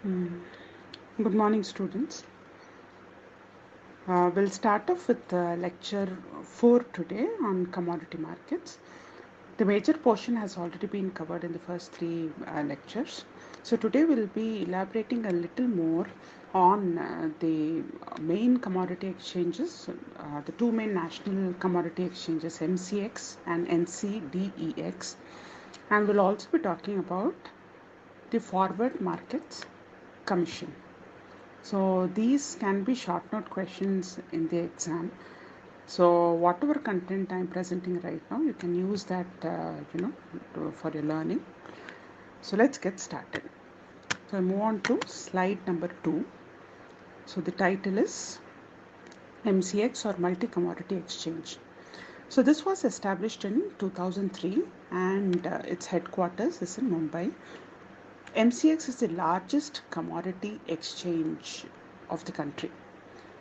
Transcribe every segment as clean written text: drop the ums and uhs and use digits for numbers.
Mm. Good morning, students. We'll start off with lecture 4 today on commodity markets. The major portion has already been covered in the first three lectures. So today we'll be elaborating a little more on the main commodity exchanges, the two main national commodity exchanges, MCX and NCDEX. And we'll also be talking about the forward markets commission. So these can be short note questions in the exam. So whatever content I'm presenting right now, you can use that, for your learning. So let's get started. So I move on to slide number 2. So the title is MCX or Multi Commodity Exchange. So this was established in 2003 and its headquarters is in Mumbai. MCX is the largest commodity exchange of the country.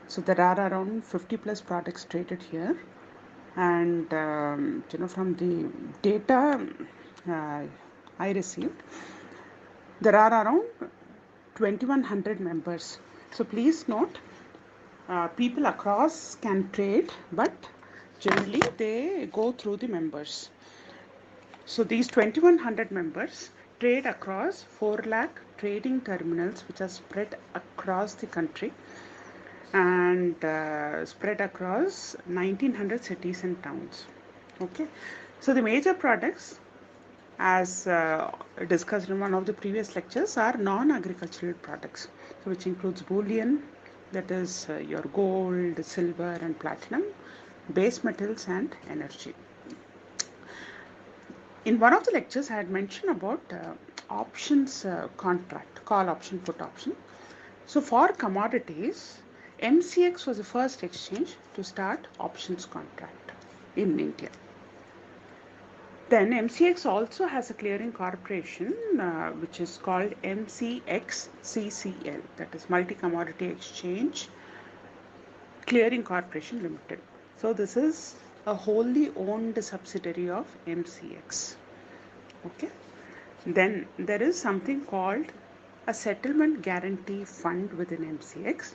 So there are around 50 plus products traded here, and from the data uh, I received, there are around 2100 members. So please note, people across can trade, but generally they go through the members. So these 2100 members trade across 4 lakh trading terminals which are spread across the country and spread across 1900 cities and towns. Okay, so the major products, as discussed in one of the previous lectures, are non-agricultural products, so which includes bullion, that is your gold, silver and platinum, base metals and energy. In one of the lectures I had mentioned about options contract, call option, put option. So for commodities, MCX was the first exchange to start options contract in India. Then MCX also has a clearing corporation which is called MCXCCL, that is Multi Commodity Exchange Clearing Corporation Limited. So this is a wholly owned subsidiary of MCX. Okay. Then there is something called a settlement guarantee fund within MCX.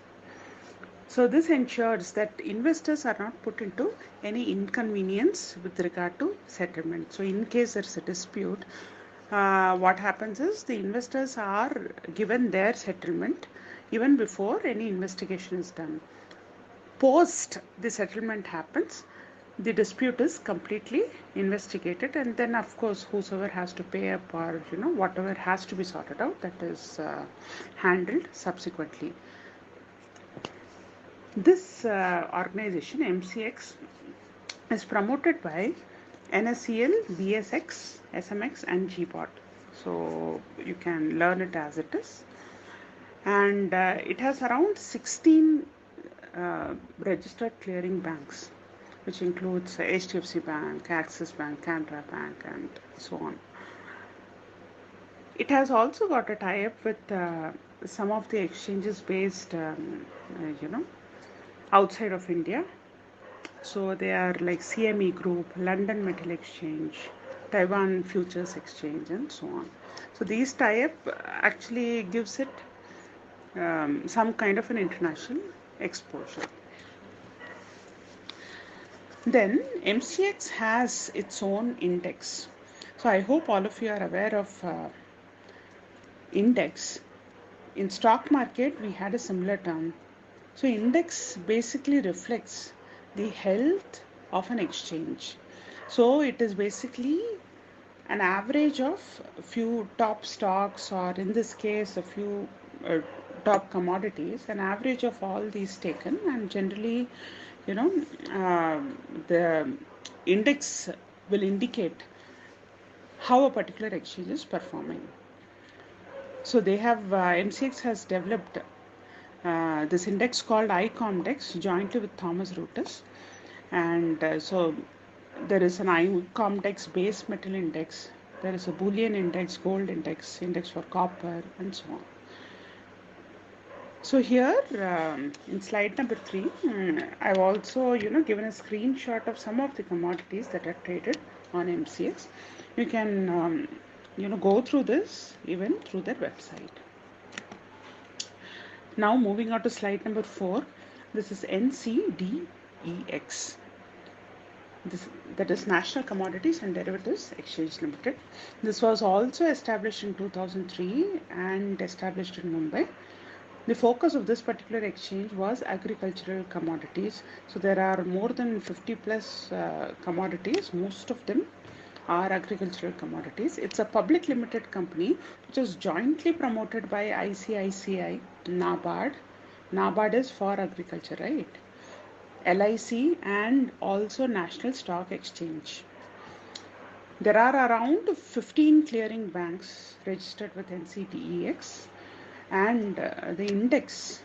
So this ensures that investors are not put into any inconvenience with regard to settlement. So in case there's a dispute, what happens is the investors are given their settlement even before any investigation is done. Post the settlement happens, the dispute is completely investigated, and then of course whosoever has to pay up or whatever has to be sorted out, that is handled subsequently. This organization MCX is promoted by NSCL, BSX, SMX and GBOT. So you can learn it as it is. And it has around 16 registered clearing banks, which includes HDFC Bank, Axis Bank, Canara Bank and so on. It has also got a tie-up with some of the exchanges based, outside of India. So they are like CME Group, London Metal Exchange, Taiwan Futures Exchange, and so on. So these tie-up actually gives it some kind of an international exposure. Then MCX has its own index. So I hope all of you are aware of index. In stock market, we had a similar term. So index basically reflects the health of an exchange. So it is basically an average of a few top stocks, or in this case a few top commodities, an average of all these taken, and generally you know uh, the index will indicate how a particular exchange is performing. So they have MCX has developed this index called ICOMDEX jointly with Thomas Reuters, and so there is an ICOMDEX base metal index, there is a bullion index, gold index, index for copper, and so on. So here in slide number 3, I've also given a screenshot of some of the commodities that are traded on MCX. You can go through this even through their website. Now moving on to slide number 4. This is NCDEX. That is National Commodities and Derivatives Exchange Limited. This was also established in 2003 and established in Mumbai. The focus of this particular exchange was agricultural commodities. So there are more than 50 plus commodities. Most of them are agricultural commodities. It's a public limited company which is jointly promoted by ICICI, NABARD. NABARD is for agriculture, right? LIC and also National Stock Exchange. There are around 15 clearing banks registered with NCDEX, and the index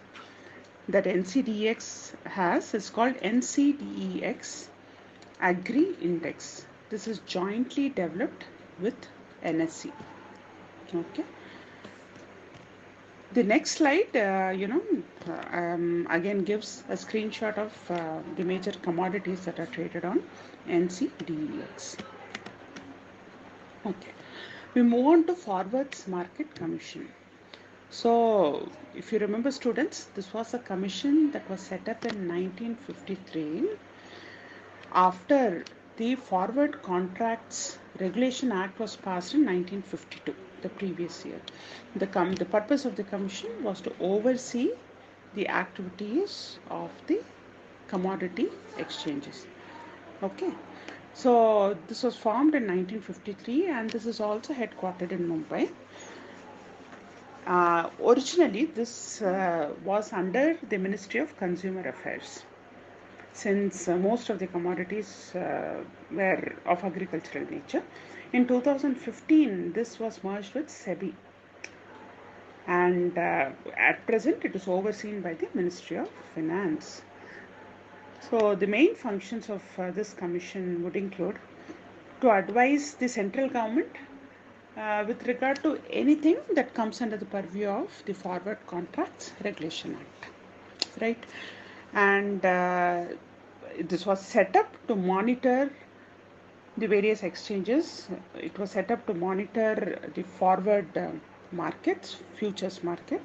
that NCDEX has is called NCDEX Agri Index. This is jointly developed with NSE. Okay. The next slide, again gives a screenshot of the major commodities that are traded on NCDEX. Okay, we move on to Forwards Market Commission. So, if you remember, students, this was a commission that was set up in 1953 after the Forward Contracts Regulation Act was passed in 1952, the previous year. The purpose of the commission was to oversee the activities of the commodity exchanges. Okay, so this was formed in 1953 and this is also headquartered in Mumbai. Originally, this was under the Ministry of Consumer Affairs, since most of the commodities were of agricultural nature. In 2015, this was merged with SEBI, and at present it is overseen by the Ministry of Finance. So the main functions of this commission would include to advise the central government with regard to anything that comes under the purview of the Forward Contracts Regulation Act, right? And this was set up to monitor the various exchanges. It was set up to monitor the forward markets, futures market.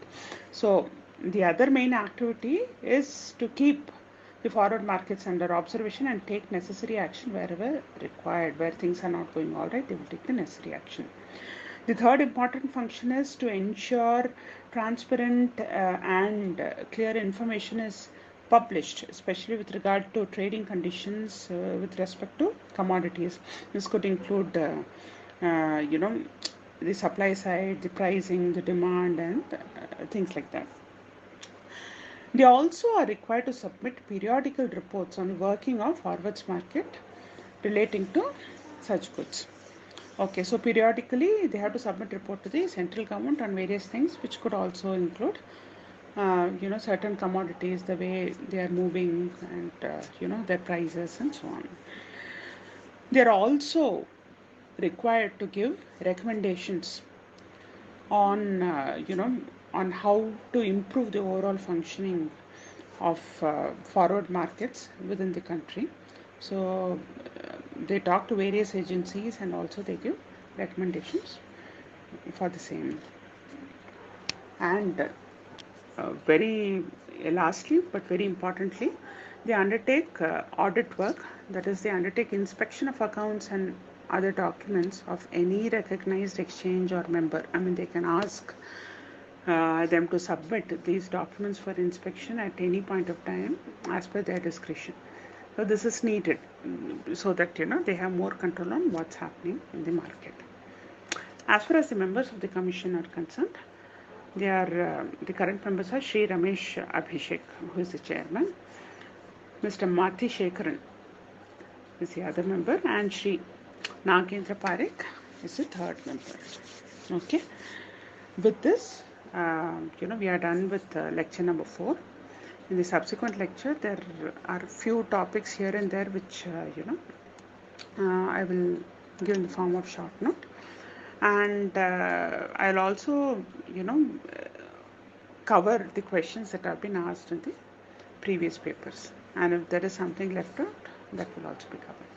So the other main activity is to keep the forward markets under observation and take necessary action wherever required. Where things are not going all right, they will take the necessary action. The third important function is to ensure transparent and clear information is published, especially with regard to trading conditions with respect to commodities. This could include, the supply side, the pricing, the demand, and things like that. They also are required to submit periodical reports on working of forwards market relating to such goods. Okay, so periodically they have to submit report to the central government on various things, which could also include certain commodities, the way they are moving, and their prices and so on. They are also required to give recommendations on on how to improve the overall functioning of forward markets within the country. So they talk to various agencies and also they give recommendations for the same. And very lastly, but very importantly, they undertake audit work. That is, they undertake inspection of accounts and other documents of any recognized exchange or member. I mean, they can ask them to submit these documents for inspection at any point of time as per their discretion. So this is needed so that they have more control on what's happening in the market. As far as the members of the commission are concerned, they are the current members are Shri Ramesh Abhishek, who is the chairman. Mr. Mathi Shekaran is the other member, and Shri Nagendra Parekh is the third member. Okay. With this, we are done with lecture number 4. In the subsequent lecture, there are a few topics here and there which I will give in the form of short note, and I'll also cover the questions that have been asked in the previous papers, and if there is something left out, that will also be covered.